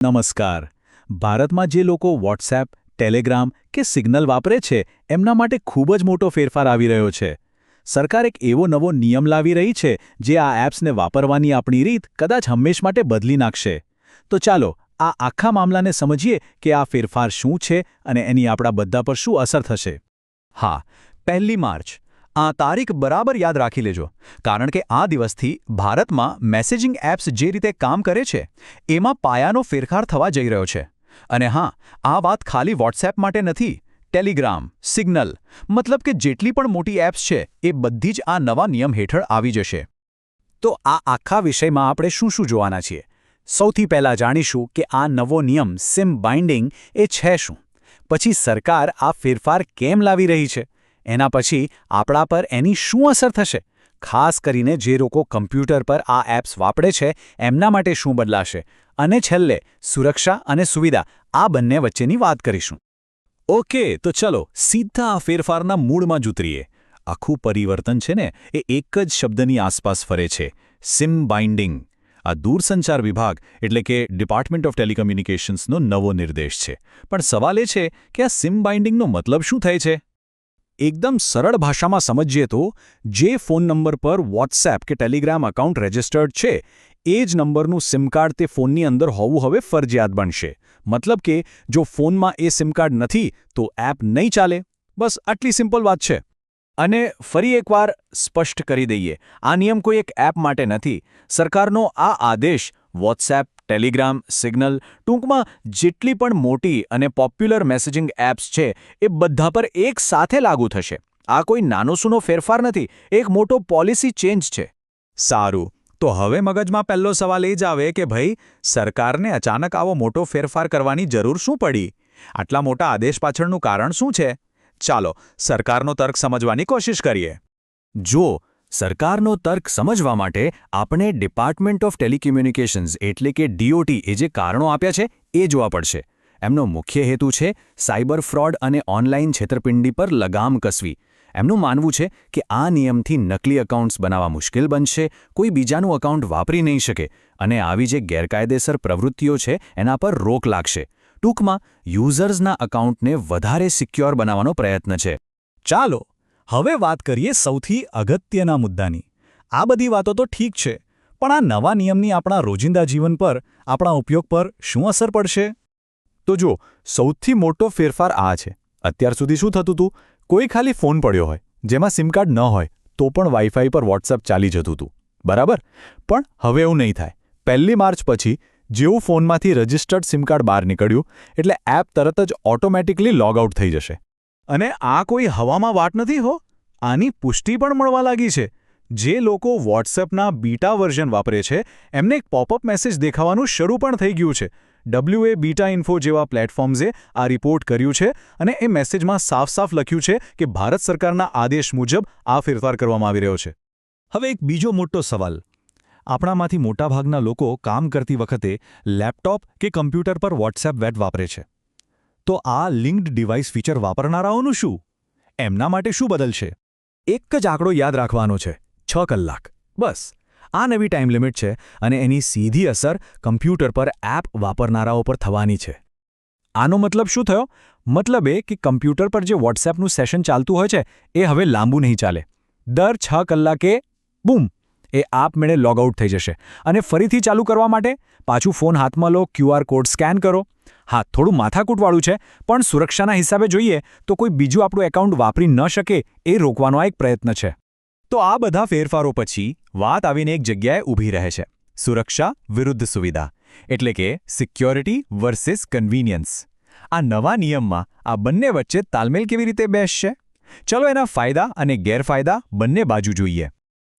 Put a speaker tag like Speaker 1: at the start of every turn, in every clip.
Speaker 1: નમસ્કાર. ભારતમાં જે લોકો વોટ્સએપ, ટેલિગ્રામ કે સિગ્નલ વાપરે છે એમના માટે ખૂબ જ મોટો ફેરફાર આવી રહ્યો છે. સરકાર એક એવો નવો નિયમ લાવી રહી છે જે આ એપ્સને વાપરવાની આપણી રીત કદાચ હંમેશ માટે બદલી નાખશે. તો ચાલો આ આખા મામલાને સમજીએ કે આ ફેરફાર શું છે અને એની આપણા બધા પર શું અસર થશે.
Speaker 2: હા, 1 માર્ચ. આ તારીખ બરાબર યાદ રાખી લેજો, કારણ કે આ દિવસથી ભારતમાં મેસેજિંગ એપ્સ જે રીતે કામ કરે છે એમાં પાયાનો ફેરફાર થવા જઈ રહ્યો છે. અને હા, આ વાત ખાલી વોટ્સએપ માટે નથી. ટેલિગ્રામ, સિગ્નલ, મતલબ કે જેટલી પણ મોટી એપ્સ છે એ બધી જ આ નવા નિયમ હેઠળ આવી જશે.
Speaker 1: તો આ આખા વિષયમાં આપણે શું શું જોવાના છીએ? સૌથી પહેલાં જાણીશું કે આ નવો નિયમ સિમ બાઇન્ડિંગ એ છે શું, પછી સરકાર આ ફેરફાર કેમ લાવી રહી છે, એના પછી આપણા પર એની શું અસર થશે, ખાસ કરીને જે લોકો કમ્પ્યુટર પર આ એપ્સ વાપરે છે એમના માટે શું બદલાશે, અને છેલ્લે સુરક્ષા અને સુવિધા આ બંને વચ્ચેની વાત કરીશું. ઓકે, તો ચલો સીધા આ ફેરફારના મૂળમાં જ ઉતરીએ. આખું પરિવર્તન છે ને એ એક જ શબ્દની આસપાસ ફરે છે: સિમ બાઇન્ડિંગ. આ દૂરસંચાર વિભાગ એટલે કે ડિપાર્ટમેન્ટ ઓફ ટેલિકમ્યુનિકેશન્સનો નવો નિર્દેશ છે. પણ સવાલ એ છે કે આ સિમ બાઇન્ડિંગનો મતલબ શું થાય છે? એકદમ સરળ ભાષામાં સમજીએ તો જે ફોન નંબર પર વોટ્સએપ કે ટેલિગ્રામ એકાઉન્ટ રજિસ્ટર્ડ છે એ જ નંબરનું સિમ કાર્ડ તે ફોનની અંદર હોવું હવે ફરજિયાત બનશે. મતલબ કે જો ફોનમાં એ સિમ કાર્ડ નથી તો એપ નહીં ચાલે. બસ આટલી સિમ્પલ વાત છે. અને ફરી એકવાર સ્પષ્ટ કરી દઈએ, આ નિયમ કોઈ એક એપ માટે નથી. સરકારનો આ આદેશ વોટ્સએપ, ટેલિગ્રામ, સિગ્નલ, ટૂંકમાં જેટલી પણ મોટી અને પોપ્યુલર મેસેજિંગ એપ્સ છે એ બધા પર એક સાથે લાગુ થશે. આ કોઈ નાનો સૂનો ફેરફાર નથી, એક મોટો પોલિસી ચેન્જ છે. સારું, તો હવે મગજમાં પહેલો સવાલ એ જ આવે કે ભાઈ, સરકારને અચાનક આવો મોટો ફેરફાર કરવાની જરૂર શું પડી? આટલા મોટા આદેશ પાછળનું કારણ શું છે? ચાલો સરકારનો તર્ક સમજવાની કોશિશ કરીએ. જો સરકારનો તર્ક સમજવા માટે આપણે ડિપાર્ટમેન્ટ ઓફ ટેલિકમ્યુનિકેશન્સ એટલે કે DOT એ જે કારણો આપ્યા છે એ જોવા પડશે. એમનો મુખ્ય હેતુ છે સાયબર ફ્રોડ અને ઓનલાઈન છેતરપિંડી પર લગામ કસવી. એમનું માનવું છે કે આ નિયમથી નકલી એકાઉન્ટ્સ બનાવવા મુશ્કેલ બનશે, કોઈ બીજાનું એકાઉન્ટ વાપરી નહીં શકે અને આવી જે ગેરકાયદેસર પ્રવૃત્તિઓ છે એના પર રોક લાગશે. ટૂંકમાં યુઝર્સના એકાઉન્ટને વધારે સિક્યોર બનાવવાનો પ્રયત્ન છે. ચાલો હવે વાત કરીએ સૌથી અગત્યના મુદ્દાની. આ બધી વાતો તો ઠીક છે, પણ આ નવા નિયમની આપણા રોજિંદા જીવન પર, આપણા ઉપયોગ પર શું અસર પડશે? તો જો, સૌથી મોટો ફેરફાર આ છે. અત્યાર સુધી શું થતું હતું? કોઈ ખાલી ફોન પડ્યો હોય જેમાં સિમ કાર્ડ ન હોય તો પણ વાઈફાઈ પર વોટ્સએપ ચાલી જતું હતું, બરાબર? પણ હવે એવું નહીં થાય. 1 માર્ચ પછી જેવું ફોનમાંથી રજિસ્ટર્ડ સિમ કાર્ડ બહાર નીકળ્યું એટલે એપ તરત જ ઓટોમેટિકલી લોગ આઉટ થઈ જશે. અને આ કોઈ હવામાં વાત નથી હો. આની પુષ્ટિ પણ મળવા લાગી છે. જે લોકો વોટ્સએપના બીટા વર્ઝન વાપરે છે એમને એક પોપઅપ મેસેજ દેખાવાનું શરૂ પણ થઈ ગયું છે. WA બીટા ઇન્ફો જેવા પ્લેટફોર્મ્સે આ રિપોર્ટ કર્યું છે અને એ મેસેજમાં સાફ લખ્યું છે કે ભારત સરકારના આદેશ મુજબ આ ફેરફાર કરવામાં આવી રહ્યો છે. હવે એક બીજો મોટો સવાલ. આપણામાંથી મોટાભાગના લોકો કામ કરતી વખતે લેપટોપ કે કમ્પ્યુટર પર વોટ્સએપ વેબ વાપરે છે. તો આ લિંક્ડ ડિવાઇસ ફીચર વાપરનારાઓનું શું? એમના માટે શું બદલશે? એક જ આંકડો યાદ રાખવાનો છે: 6 કલાક. બસ આ નવી ટાઈમ લિમિટ છે અને એની સીધી અસર કમ્પ્યુટર પર એપ વાપરનારાઓ પર થવાની છે. આનો મતલબ શું થયો? મતલબ એ કે કમ્પ્યુટર પર જે વોટ્સએપનું સેશન ચાલતું હોય છે એ હવે લાંબુ નહીં ચાલે. દર 6 કલાકે બૂમ, એ આપમેળે લોગ આઉટ થઈ જશે. અને ફરીથી ચાલુ કરવા માટે પાછું ફોન હાથમાં લો, QR કોડ સ્કેન કરો. હા, થોડું માથાકૂટવાળું છે, પણ સુરક્ષાના હિસાબે જોઈએ તો કોઈ બીજું આપણું એકાઉન્ટ વાપરી ન શકે એ રોકવાનો આ એક પ્રયત્ન છે. તો આ બધા ફેરફારો પછી વાત આવીને એક જગ્યાએ ઊભી રહે છે: સુરક્ષા વિરુદ્ધ સુવિધા, એટલે કે સિક્યોરિટી વર્સિસ કન્વીનિયન્સ. આ નવા નિયમમાં આ બંને વચ્ચે તાલમેલ કેવી રીતે બેસશે? ચલો એના ફાયદા અને ગેરફાયદા બંને બાજુ જોઈએ.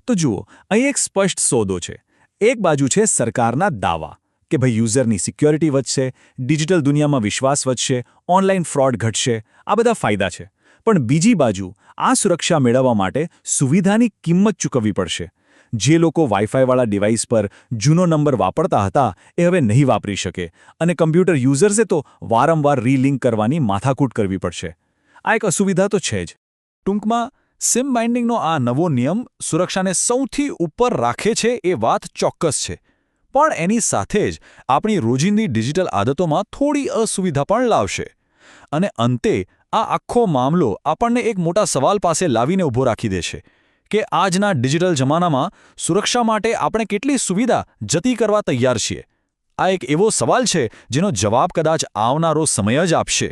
Speaker 1: તો જુઓ, અહીં એક સ્પષ્ટ સોદો છે. એક બાજુ છે સરકારના દાવા કે ભાઈ યુઝરની સિક્યોરિટી વધશે, ડિજિટલ દુનિયામાં વિશ્વાસ વધશે, ઓનલાઈન ફ્રોડ ઘટશે. આ બધા ફાયદા છે. પણ બીજી બાજુ આ સુરક્ષા મેળવવા માટે સુવિધાની કિંમત ચૂકવવી પડશે. જે લોકો વાઈફાઈવાળા ડિવાઇસ પર જૂનો નંબર વાપરતા હતા એ હવે નહીં વાપરી શકે, અને કમ્પ્યુટર યુઝર્સે તો વારંવાર રીલિંક કરવાની માથાકૂટ કરવી પડશે. આ એક અસુવિધા તો છે જ. ટૂંકમાં સિમ બાઇન્ડિંગનો આ નવો નિયમ સુરક્ષાને સૌથી ઉપર રાખે છે એ વાત ચોક્કસ છે.
Speaker 3: પણ એની સાથે જ આપણી રોજિંદી ડિજિટલ આદતોમાં થોડી અસુવિધા પણ લાવશે. અને અંતે આ આખો મામલો આપણને એક મોટા સવાલ પાસે લાવીને ઊભો રાખી દે છે કે આજના ડિજિટલ જમાનામાં સુરક્ષા માટે આપણે કેટલી સુવિધા જતી કરવા તૈયાર છીએ. આ એક એવો સવાલ છે જેનો જવાબ કદાચ આવનારો સમય જ આપશે.